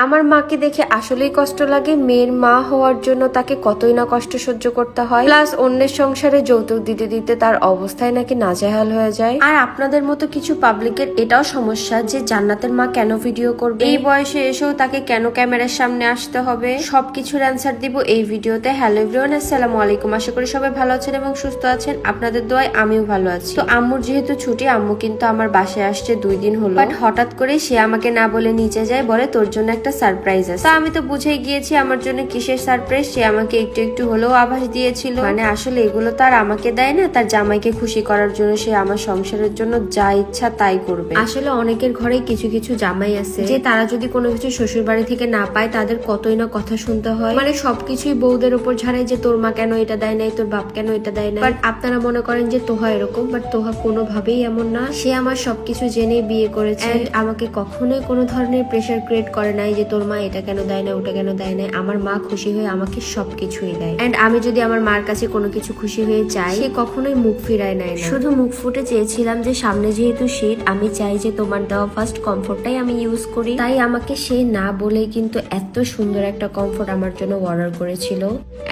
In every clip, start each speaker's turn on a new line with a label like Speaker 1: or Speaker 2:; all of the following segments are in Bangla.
Speaker 1: আমার মাকে দেখে আসলেই কষ্ট লাগে। মেয়ের মা হওয়ার জন্য তাকে কতই না কষ্ট সহ্য করতে হয়, প্লাস অন্যের সংসারে যৌতুক দিতে দিতে তার অবস্থায় নাকি নাজেহাল হয়ে যায়। আর আপনাদের মতো কিছু পাবলিকের এটাও সমস্যা যে জান্নাতের মা কেন ভিডিও করবে, এই বয়সে এসেও তাকে কেন ক্যামেরার সামনে আসতে হবে। সবকিছুর অ্যান্সার দিব এই ভিডিওতে। হ্যালো এভরিওয়ান, আসসালামু আলাইকুম। আশা করি সবাই ভালো আছেন এবং সুস্থ আছেন। আপনাদের দোয়ায় আমিও ভালো আছি। তো আম্মুর যেহেতু ছুটি, আম্মু কিন্তু আমার বাসায় আসছে 2 দিন হলো, বাট হঠাৎ করে সে আমাকে না বলে নিচে যায়, বলে তোর জন্য একটা সারপ্রাইজ আছে। তো আমি তো বুঝেই গিয়েছি আমার জন্য কিসের সারপ্রাইজ। সে আমাকে একটু একটু হলেও আভাস দিয়েছিল, মানে আসলে এগুলো তার আমাকে দেয় না, তার জামাইকে খুশি করার জন্য সে আমার সংসারের জন্য যা ইচ্ছা তাই করবে। আসলে অনেকের ঘরে কিছু কিছু জামাই আছে যে তারা যদি কোনো কিছু শ্বশুর বাড়ি থেকে না পায় তাদের কতই না কথা শুনতে হয়, মানে সবকিছুই বউদের উপর ঝাড়ে যে তোর মা কেন এটা দেয় নাই, তোর বাপ কেন এটা দেয় না। বাট আপনারা মনে করেন যে তোহা এরকম, বাট তোহা কোনোভাবেই এমন না। সে আমার সবকিছু জেনে বিয়ে করেছে, আমাকে কখনোই কোনো ধরনের প্রেশার ক্রিয়েট করে নাই যে তোর মা এটা কেন দেয় না, ওটা কেন দেয় না। আমার মা খুশি হয়ে আমাকে সবকিছুই দেয়, এন্ড আমি যদি আমার মার কাছে কোনো কিছু খুশি হয়ে চাই সে কখনোই মুখ ফিরায় নেয় না। শুধু মুখ ফুটে চেয়েছিলাম যে সামনে যেহেতু শীত, আমি চাই যে তোমার দেওয়া ফার্স্ট কমফোর্টটাই আমি ইউজ করি। তাই আমাকে সে না বলেই কিন্তু এত সুন্দর একটা কমফোর্ট আমার জন্য অর্ডার করেছিল,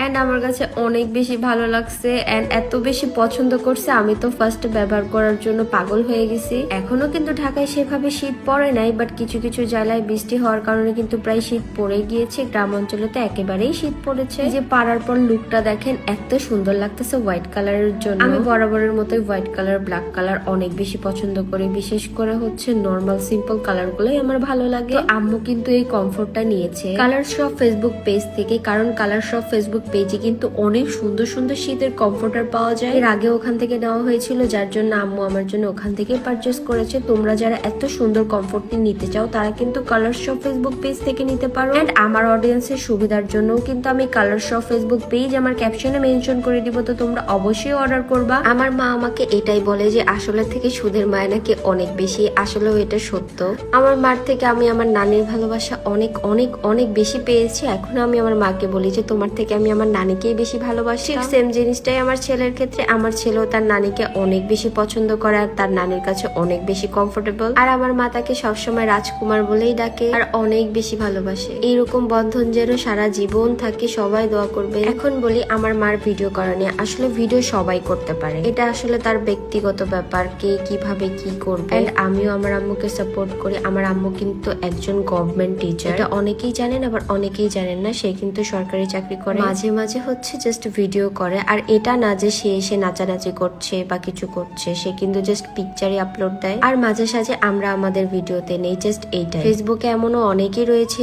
Speaker 1: এন্ড আমার কাছে অনেক বেশি ভালো লাগছে এন্ড এত বেশি পছন্দ করছে। আমি তো ফার্স্ট ব্যবহার করার জন্য পাগল হয়ে গেছি। এখনো কিন্তু ঢাকায় সেভাবে শীত পড়ে নাই, বাট কিছু কিছু জেলায় বৃষ্টি হওয়ার কারণে কিন্তু প্রায় শীত পড়ে গিয়েছে। গ্রাম অঞ্চলে তো একেবারেই শীত পড়েছে। যে পাড়ার পর লুকটা দেখেন, এত সুন্দর লাগতেছে হোয়াইট কালারের জন্য। আমি বরাবরের মতোই হোয়াইট কালার, ব্ল্যাক কালার অনেক বেশি পছন্দ করি। বিশেষ করে হচ্ছে নর্মাল সিম্পল কালার গুলোই আমার ভালো লাগে। তো আম্মু কিন্তু এই কমফোর্টটা নিয়েছে কালার শপ ফেসবুক পেজ থেকে, কারণ কালার শপ ফেসবুক পেজে কিন্তু অনেক সুন্দর সুন্দর শীতের কমফোর্টার পাওয়া যায়। এর আগে ওখান থেকে নেওয়া হয়েছিল, যার জন্য আম্মু আমার জন্য ওখান থেকে পারচেস করেছে। তোমরা যারা এত সুন্দর কমফোর্টটি নিতে চাও তারা কিন্তু কালার শপ ফেসবুক পেজ থেকে নিতে পারো। এন্ড আমার অডিয়েন্সের সুবিধার জন্য কিন্তু আমি কালার শপ ফেসবুক পেজ আমার ক্যাপশনে মেনশন করে দিব, তো তোমরা অবশ্যই অর্ডার করবা। আমার মা আমাকে এটাই বলে যে আসলে থেকে সুদের মায় নাকি অনেক বেশি, আসলেও এটা সত্য। আমার মার থেকে আমি আমার নানির ভালোবাসা অনেক অনেক অনেক বেশি পেয়েছি। এখন আমি আমার মাকে বলি যে তোমার থেকে আমি আমার নানিকেই বেশি ভালোবাসি। সেম জিনিসটাই আমার ছেলের ক্ষেত্রে। আমার ছেলেও তার নানিকে অনেক বেশি পছন্দ করে আর তার নানির কাছে অনেক বেশি কমফোর্টেবল। আর আমার মা তাকে সবসময় রাজকুমার বলেই ডাকে আর অনেক বেশি ভালোবাসে। এইরকম বন্ধন যেন সারা জীবন থাকে, সবাই দোয়া করবে। এখন বলি আমার মার ভিডিও করা নিয়ে। আসলে ভিডিও সবাই করতে পারে, এটা আসলে তার ব্যক্তিগত ব্যাপার, কে কিভাবে কি করবে। এন্ড আমিও আমার আম্মুকে সাপোর্ট করি। আমার আম্মু কিন্তু একজন গভর্নমেন্ট টিচার, এটা অনেকেই জানেন আবার অনেকেই জানেন না। সে কিন্তু সরকারি চাকরি করে, মাঝে মাঝে হচ্ছে জাস্ট ভিডিও করে। আর এটা না যে সে এসে নাচানাচি করছে বা কিছু করছে, সে কিন্তু জাস্ট পিকচারই আপলোড দেয় আর মাঝে সাঝে আমরা আমাদের ভিডিওতে নেই, জাস্ট এইটাই। ফেসবুকে এমনও অনেকেই রয়েছে